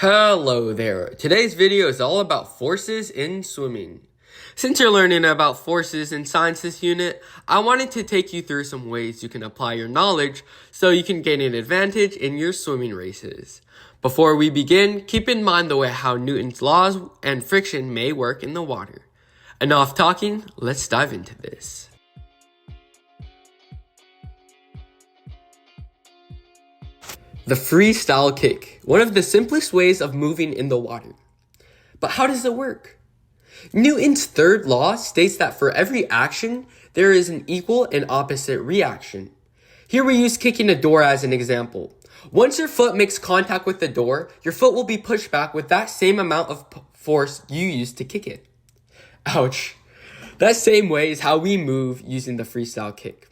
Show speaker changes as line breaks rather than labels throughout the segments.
Hello there. Today's video is all about forces in swimming. Since you're learning about forces in science this unit, I wanted to take you through some ways you can apply your knowledge so you can gain an advantage in your swimming races. Before we begin, keep in mind the way how Newton's laws and friction may work in the water. Enough talking, let's dive into this. The freestyle kick, one of the simplest ways of moving in the water. But how does it work? Newton's third law states that for every action, there is an equal and opposite reaction. Here we use kicking a door as an example. Once your foot makes contact with the door, your foot will be pushed back with that same amount of force you used to kick it. Ouch. That same way is how we move using the freestyle kick.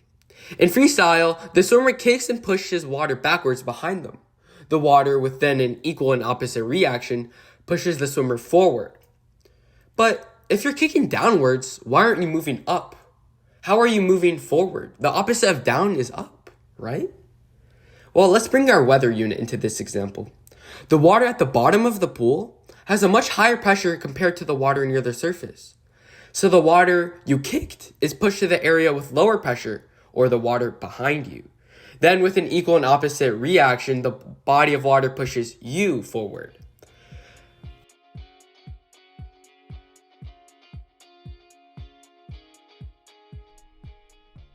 In freestyle, the swimmer kicks and pushes water backwards behind them. The water, with then an equal and opposite reaction, pushes the swimmer forward. But if you're kicking downwards, why aren't you moving up? How are you moving forward? The opposite of down is up, right? Well, let's bring our weather unit into this example. The water at the bottom of the pool has a much higher pressure compared to the water near the surface. So the water you kicked is pushed to the area with lower pressure, or the water behind you. Then with an equal and opposite reaction, the body of water pushes you forward.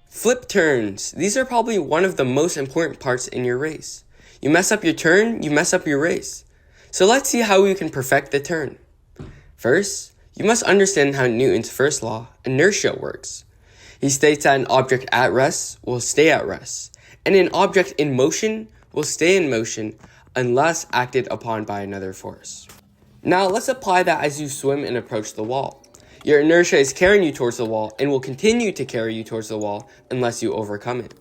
Flip turns. These are probably one of the most important parts in your race. You mess up your turn, you mess up your race. So let's see how we can perfect the turn. First, you must understand how Newton's first law, inertia, works. He states that an object at rest will stay at rest, and an object in motion will stay in motion unless acted upon by another force. Now let's apply that as you swim and approach the wall. Your inertia is carrying you towards the wall and will continue to carry you towards the wall unless you overcome it.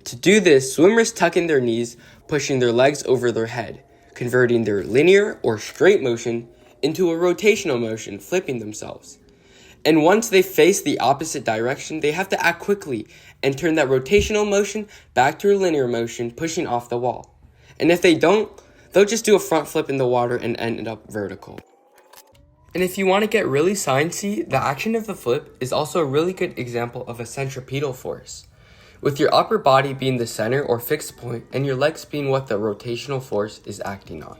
To do this, swimmers tuck in their knees, pushing their legs over their head, converting their linear or straight motion into a rotational motion, flipping themselves. And once they face the opposite direction, they have to act quickly and turn that rotational motion back to a linear motion, pushing off the wall. And if they don't, they'll just do a front flip in the water and end up vertical. And if you want to get really sciencey, the action of the flip is also a really good example of a centripetal force, with your upper body being the center or fixed point and your legs being what the rotational force is acting on.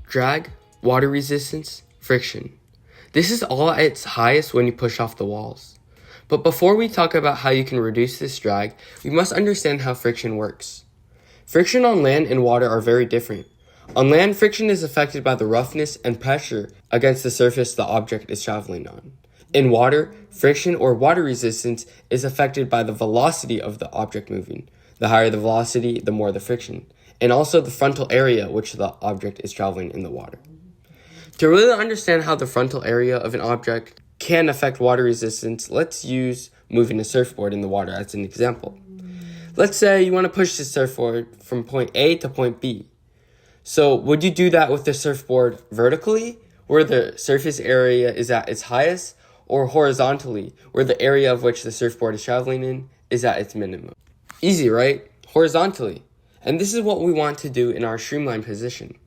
Drag, water resistance, friction. This is all at its highest when you push off the walls. But before we talk about how you can reduce this drag, we must understand how friction works. Friction on land and water are very different. On land, friction is affected by the roughness and pressure against the surface the object is traveling on. In water, friction or water resistance is affected by the velocity of the object moving. The higher the velocity, the more the friction, and also the frontal area which the object is traveling in the water. To really understand how the frontal area of an object can affect water resistance, let's use moving a surfboard in the water as an example. Let's say you want to push the surfboard from point A to point B. So would you do that with the surfboard vertically, where the surface area is at its highest, or horizontally, where the area of which the surfboard is traveling in is at its minimum? Easy, right? Horizontally. And this is what we want to do in our streamlined position.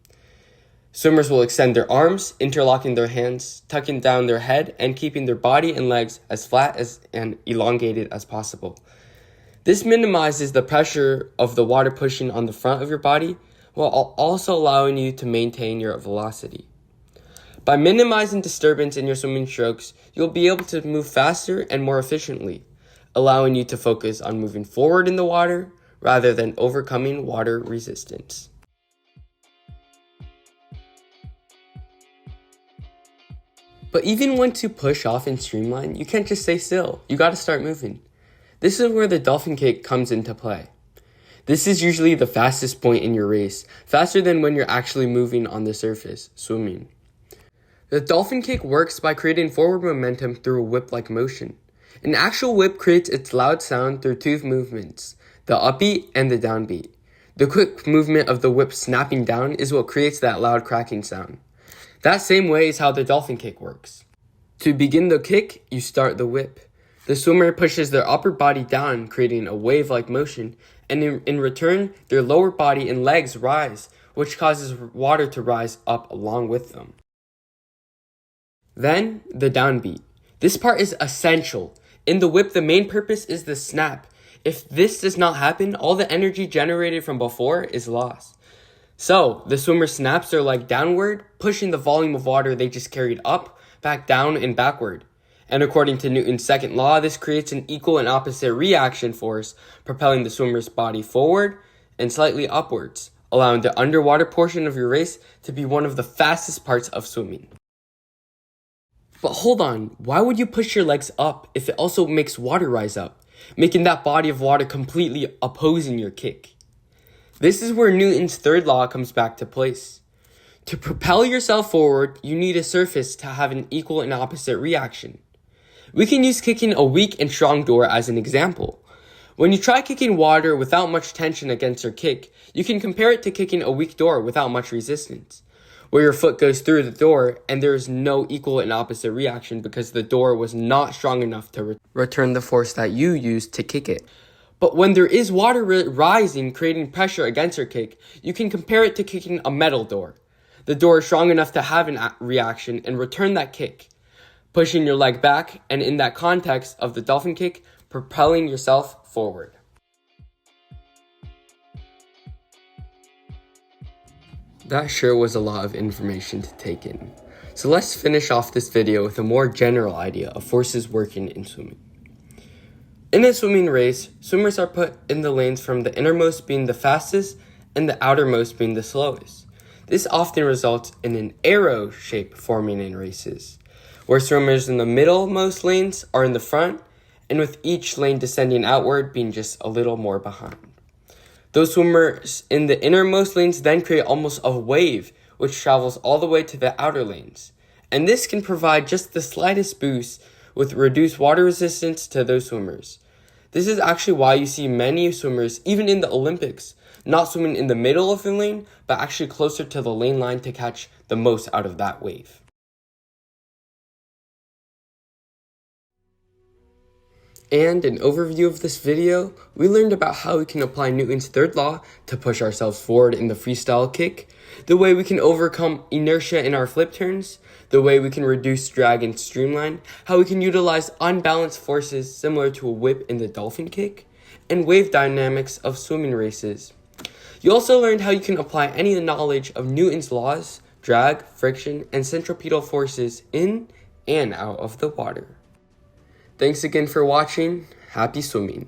Swimmers will extend their arms, interlocking their hands, tucking down their head, and keeping their body and legs as flat and elongated as possible. This minimizes the pressure of the water pushing on the front of your body, while also allowing you to maintain your velocity. By minimizing disturbance in your swimming strokes, you'll be able to move faster and more efficiently, allowing you to focus on moving forward in the water rather than overcoming water resistance. But even once you push off and streamline, you can't just stay still. You gotta start moving. This is where the dolphin kick comes into play. This is usually the fastest point in your race, faster than when you're actually moving on the surface, swimming. The dolphin kick works by creating forward momentum through a whip-like motion. An actual whip creates its loud sound through two movements, the upbeat and the downbeat. The quick movement of the whip snapping down is what creates that loud cracking sound. That same way is how the dolphin kick works. To begin the kick, you start the whip. The swimmer pushes their upper body down, creating a wave-like motion, and in return, their lower body and legs rise, which causes water to rise up along with them. Then, the downbeat. This part is essential. In the whip, the main purpose is the snap. If this does not happen, all the energy generated from before is lost. So, the swimmer snaps their leg downward, pushing the volume of water they just carried up, back down, and backward. And according to Newton's second law, this creates an equal and opposite reaction force, propelling the swimmer's body forward and slightly upwards, allowing the underwater portion of your race to be one of the fastest parts of swimming. But hold on, why would you push your legs up if it also makes water rise up, making that body of water completely opposing your kick? This is where Newton's third law comes back to place. To propel yourself forward, you need a surface to have an equal and opposite reaction. We can use kicking a weak and strong door as an example. When you try kicking water without much tension against your kick, you can compare it to kicking a weak door without much resistance, where your foot goes through the door and there is no equal and opposite reaction because the door was not strong enough to return the force that you used to kick it. But when there is water rising, creating pressure against your kick, you can compare it to kicking a metal door. The door is strong enough to have a reaction and return that kick, pushing your leg back, and in that context of the dolphin kick, propelling yourself forward. That sure was a lot of information to take in. So let's finish off this video with a more general idea of forces working in swimming. In a swimming race, swimmers are put in the lanes from the innermost being the fastest and the outermost being the slowest. This often results in an arrow shape forming in races, where swimmers in the middlemost lanes are in the front, and with each lane descending outward being just a little more behind. Those swimmers in the innermost lanes then create almost a wave, which travels all the way to the outer lanes. And this can provide just the slightest boost with reduced water resistance to those swimmers. This is actually why you see many swimmers, even in the Olympics, not swimming in the middle of the lane, but actually closer to the lane line to catch the most out of that wave. And an overview of this video, we learned about how we can apply Newton's third law to push ourselves forward in the freestyle kick, the way we can overcome inertia in our flip turns, the way we can reduce drag and streamline, how we can utilize unbalanced forces similar to a whip in the dolphin kick, and wave dynamics of swimming races. You also learned how you can apply any knowledge of Newton's laws, drag, friction, and centripetal forces in and out of the water. Thanks again for watching. Happy swimming.